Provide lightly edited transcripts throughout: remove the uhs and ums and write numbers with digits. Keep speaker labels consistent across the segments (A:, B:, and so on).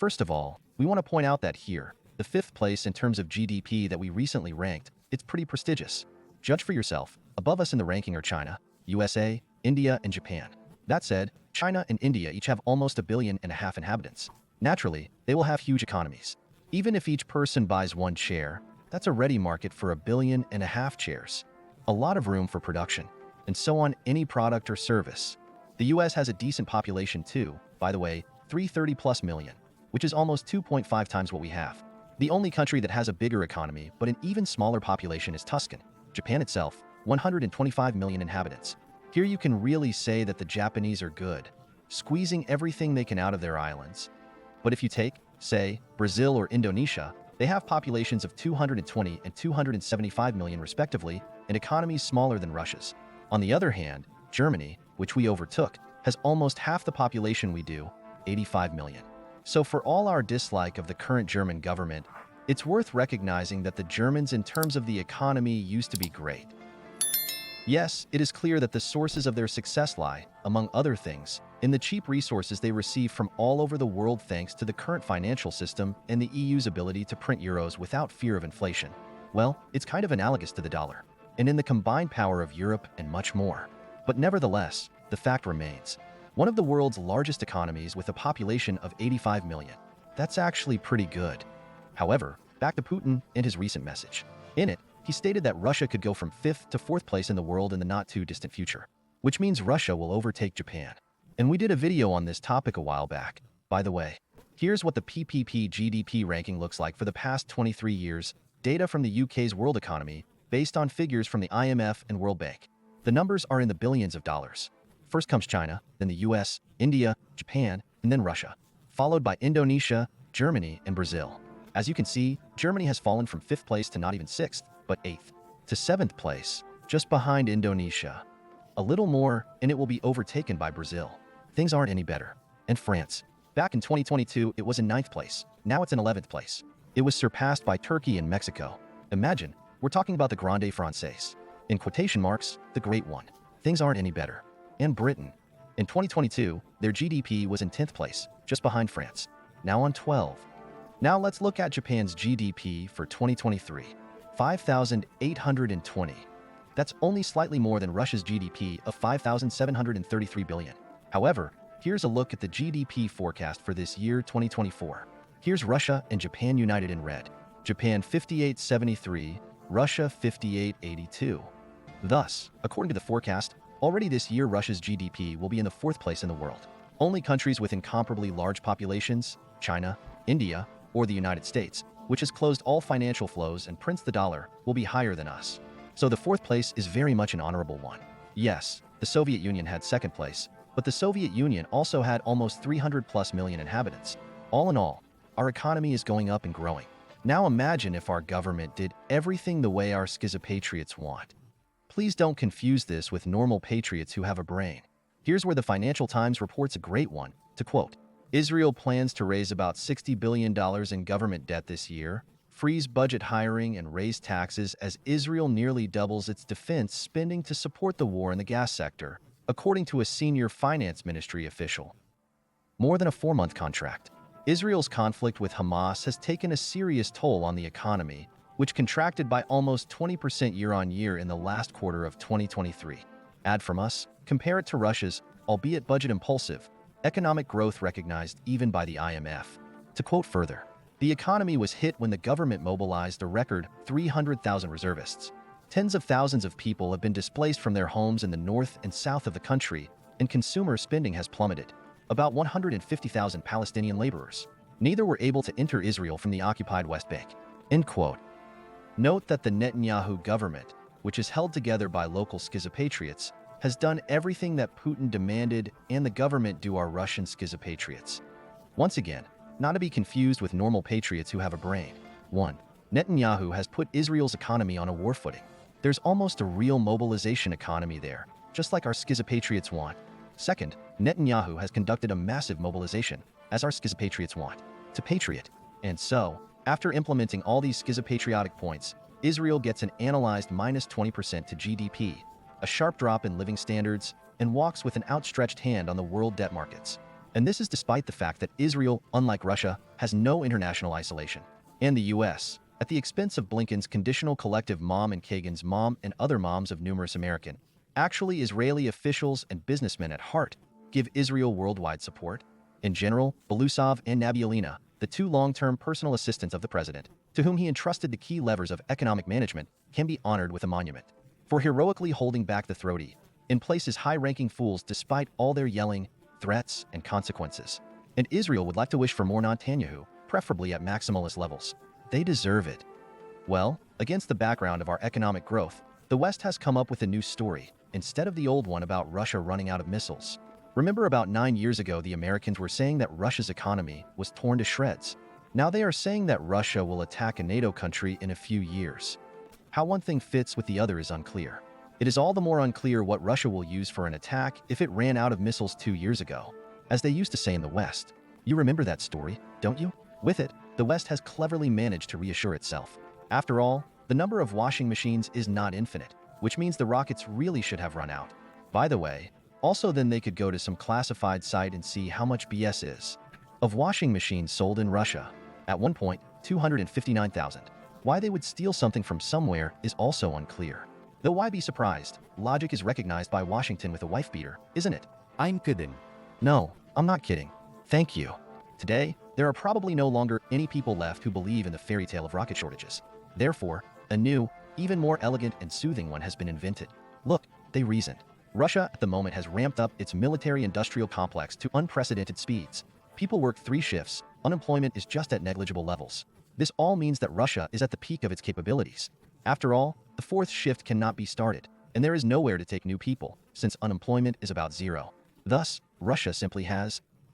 A: First of all, we want to point out that here, the fifth place in terms of GDP that we recently ranked, it's pretty prestigious. Judge for yourself. Above us in the ranking are China, USA, India, and Japan. That said, China and India each have almost 1.5 billion inhabitants. Naturally, they will have huge economies. Even if each person buys one chair, that's a ready market for 1.5 billion chairs. A lot of room for production, and so on any product or service. The US has a decent population too, by the way, 330+ million, which is almost 2.5 times what we have. The only country that has a bigger economy but an even smaller population is Tuscan. Japan itself, 125 million inhabitants. Here you can really say that the Japanese are good, squeezing everything they can out of their islands. But if you take, say, Brazil or Indonesia, they have populations of 220 and 275 million respectively, and economies smaller than Russia's. On the other hand, Germany, which we overtook, has almost half the population we do, 85 million. So for all our dislike of the current German government, it's worth recognizing that the Germans in terms of the economy used to be great. Yes, it is clear that the sources of their success lie, among other things, in the cheap resources they receive from all over the world thanks to the current financial system and the EU's ability to print euros without fear of inflation. Well, it's kind of analogous to the dollar, and in the combined power of Europe and much more. But nevertheless, the fact remains. One of the world's largest economies with a population of 85 million. That's actually pretty good. However, back to Putin and his recent message. In it, he stated that Russia could go from 5th to 4th place in the world in the not-too-distant future, which means Russia will overtake Japan. And we did a video on this topic a while back. By the way, here's what the PPP GDP ranking looks like for the past 23 years, data from the UK's world economy, based on figures from the IMF and World Bank. The numbers are in the billions of dollars. First comes China, then the US, India, Japan, and then Russia, followed by Indonesia, Germany, and Brazil. As you can see, Germany has fallen from 5th place to not even 6th, but 8th, to 7th place, just behind Indonesia. A little more, and it will be overtaken by Brazil. Things aren't any better. And France. Back in 2022, it was in 9th place. Now it's in 11th place. It was surpassed by Turkey and Mexico. Imagine, we're talking about the Grande Française. In quotation marks, the Great One. Things aren't any better. And Britain. In 2022, their GDP was in 10th place, just behind France. Now on 12. Now let's look at Japan's GDP for 2023. 5,820. That's only slightly more than Russia's GDP of 5,733 billion. However, here's a look at the GDP forecast for this year 2024. Here's Russia and Japan united in red. Japan 5873, Russia 5882. Thus, according to the forecast, already this year Russia's GDP will be in the 4th place in the world. Only countries with incomparably large populations, China, India, or the United States, which has closed all financial flows and prints the dollar, will be higher than us. So the 4th place is very much an honorable one. Yes, the Soviet Union had 2nd place, but the Soviet Union also had almost 300+ million inhabitants. All in all, our economy is going up and growing. Now imagine if our government did everything the way our schizopatriots want. Please don't confuse this with normal patriots who have a brain. Here's where the Financial Times reports a great one, to quote, Israel plans to raise about $60 billion in government debt this year, freeze budget hiring and raise taxes as Israel nearly doubles its defense spending to support the war in the gas sector, according to a senior finance ministry official. More than a 4-month contract. Israel's conflict with Hamas has taken a serious toll on the economy, which contracted by almost 20% year-on-year in the last quarter of 2023. Add from us, compare it to Russia's, albeit budget impulsive, economic growth recognized even by the IMF. To quote further, the economy was hit when the government mobilized a record 300,000 reservists. Tens of thousands of people have been displaced from their homes in the north and south of the country, and consumer spending has plummeted. About 150,000 Palestinian laborers. Neither were able to enter Israel from the occupied West Bank. End quote. Note that the Netanyahu government, which is held together by local schizopatriots, has done everything that Putin demanded and the government do our Russian schizopatriots. Once again, not to be confused with normal patriots who have a brain. 1. Netanyahu has put Israel's economy on a war footing. There's almost a real mobilization economy there, just like our schizopatriots want. Second, Netanyahu has conducted a massive mobilization, as our schizopatriots want, to patriot. And so, after implementing all these schizopatriotic points, Israel gets an analyzed minus 20% to GDP, a sharp drop in living standards, and walks with an outstretched hand on the world debt markets. And this is despite the fact that Israel, unlike Russia, has no international isolation. And the US, at the expense of Blinken's conditional collective mom and Kagan's mom and other moms of numerous American, actually Israeli officials and businessmen at heart, give Israel worldwide support. In general, Belousov and Nabiullina, the two long-term personal assistants of the president, to whom he entrusted the key levers of economic management, can be honored with a monument for heroically holding back the throaty in places high-ranking fools despite all their yelling, threats, and consequences. And Israel would like to wish for more Netanyahu, preferably at maximalist levels. They deserve it. Well, against the background of our economic growth, the West has come up with a new story, instead of the old one about Russia running out of missiles. Remember about 9 years ago the Americans were saying that Russia's economy was torn to shreds. Now they are saying that Russia will attack a NATO country in a few years. How one thing fits with the other is unclear. It is all the more unclear what Russia will use for an attack if it ran out of missiles 2 years ago. As they used to say in the West. You remember that story, don't you? With it, the West has cleverly managed to reassure itself. After all, the number of washing machines is not infinite, which means the rockets really should have run out. By the way, also then they could go to some classified site and see how much BS is. Of washing machines sold in Russia, at one point, 259,000. Why they would steal something from somewhere is also unclear. Though why be surprised? Logic is recognized by Washington with a wife beater, isn't it?
B: I'm kidding.
A: No, I'm not kidding. Thank you. Today, there are probably no longer any people left who believe in the fairy tale of rocket shortages. Therefore, a new, even more elegant and soothing one has been invented. Look, they reasoned. Russia at the moment has ramped up its military-industrial complex to unprecedented speeds. People work 3 shifts, unemployment is just at negligible levels. This all means that Russia is at the peak of its capabilities. After all, the 4th shift cannot be started, and there is nowhere to take new people, since unemployment is about 0. Thus, Russia simply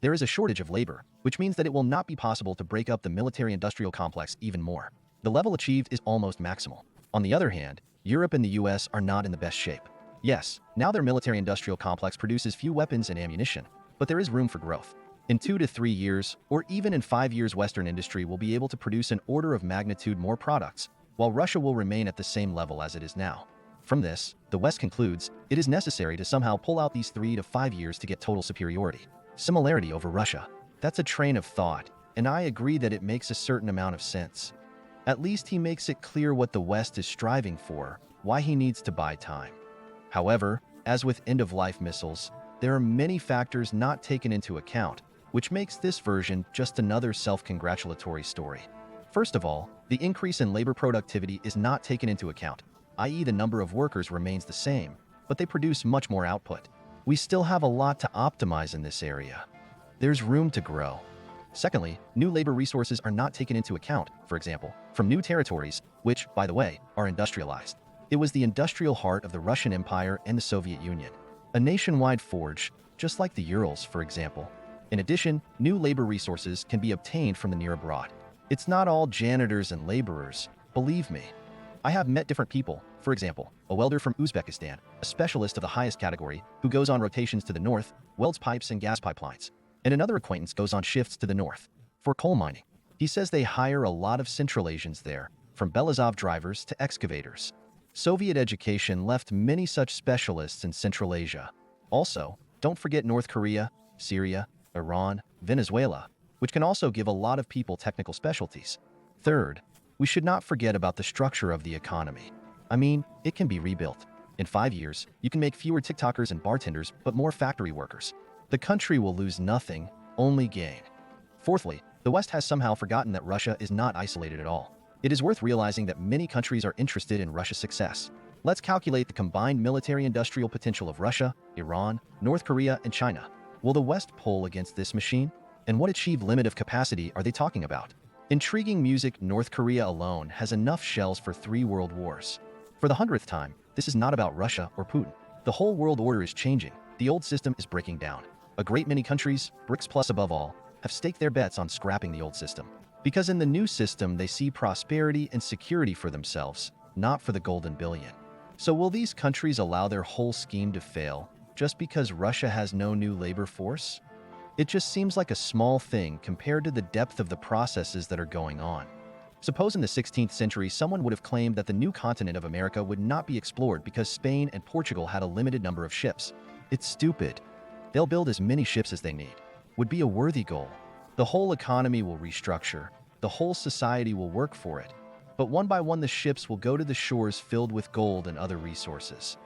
A: there is a shortage of labor, which means that it will not be possible to break up the military-industrial complex even more. The level achieved is almost maximal. On the other hand, Europe and the US are not in the best shape. Yes, now their military-industrial complex produces few weapons and ammunition, but there is room for growth. In 2 to 3 years, or even in 5 years, Western industry will be able to produce an order of magnitude more products, while Russia will remain at the same level as it is now. From this, the West concludes, it is necessary to somehow pull out these 3 to 5 years to get total superiority. Similarity over Russia. That's a train of thought, and I agree that it makes a certain amount of sense. At least he makes it clear what the West is striving for, why he needs to buy time. However, as with end-of-life missiles, there are many factors not taken into account, which makes this version just another self-congratulatory story. First of all, the increase in labor productivity is not taken into account, i.e. the number of workers remains the same, but they produce much more output. We still have a lot to optimize in this area. There's room to grow. Secondly, new labor resources are not taken into account, for example, from new territories, which, by the way, are industrialized. It was the industrial heart of the Russian Empire and the Soviet Union. A nationwide forge, just like the Urals, for example. In addition, new labor resources can be obtained from the near abroad. It's not all janitors and laborers, believe me. I have met different people, for example, a welder from Uzbekistan, a specialist of the highest category, who goes on rotations to the north, welds pipes and gas pipelines. And another acquaintance goes on shifts to the north, for coal mining. He says they hire a lot of Central Asians there, from Belazov drivers to excavators. Soviet education left many such specialists in Central Asia. Also, don't forget North Korea, Syria, Iran, Venezuela, which can also give a lot of people technical specialties. Third, we should not forget about the structure of the economy. I mean, it can be rebuilt. In 5 years, you can make fewer TikTokers and bartenders, but more factory workers. The country will lose nothing, only gain. Fourthly, the West has somehow forgotten that Russia is not isolated at all. It is worth realizing that many countries are interested in Russia's success. Let's calculate the combined military-industrial potential of Russia, Iran, North Korea, and China. Will the West pull against this machine? And what achieved limit of capacity are they talking about? Intriguing music. North Korea alone has enough shells for 3 world wars. For the 100th time, this is not about Russia or Putin. The whole world order is changing. The old system is breaking down. A great many countries, BRICS plus above all, have staked their bets on scrapping the old system. Because in the new system they see prosperity and security for themselves, not for the golden billion. So will these countries allow their whole scheme to fail just because Russia has no new labor force? It just seems like a small thing compared to the depth of the processes that are going on. Suppose in the 16th century someone would have claimed that the new continent of America would not be explored because Spain and Portugal had a limited number of ships. It's stupid. They'll build as many ships as they need. would be a worthy goal. The whole economy will restructure, the whole society will work for it. But one by one the ships will go to the shores filled with gold and other resources.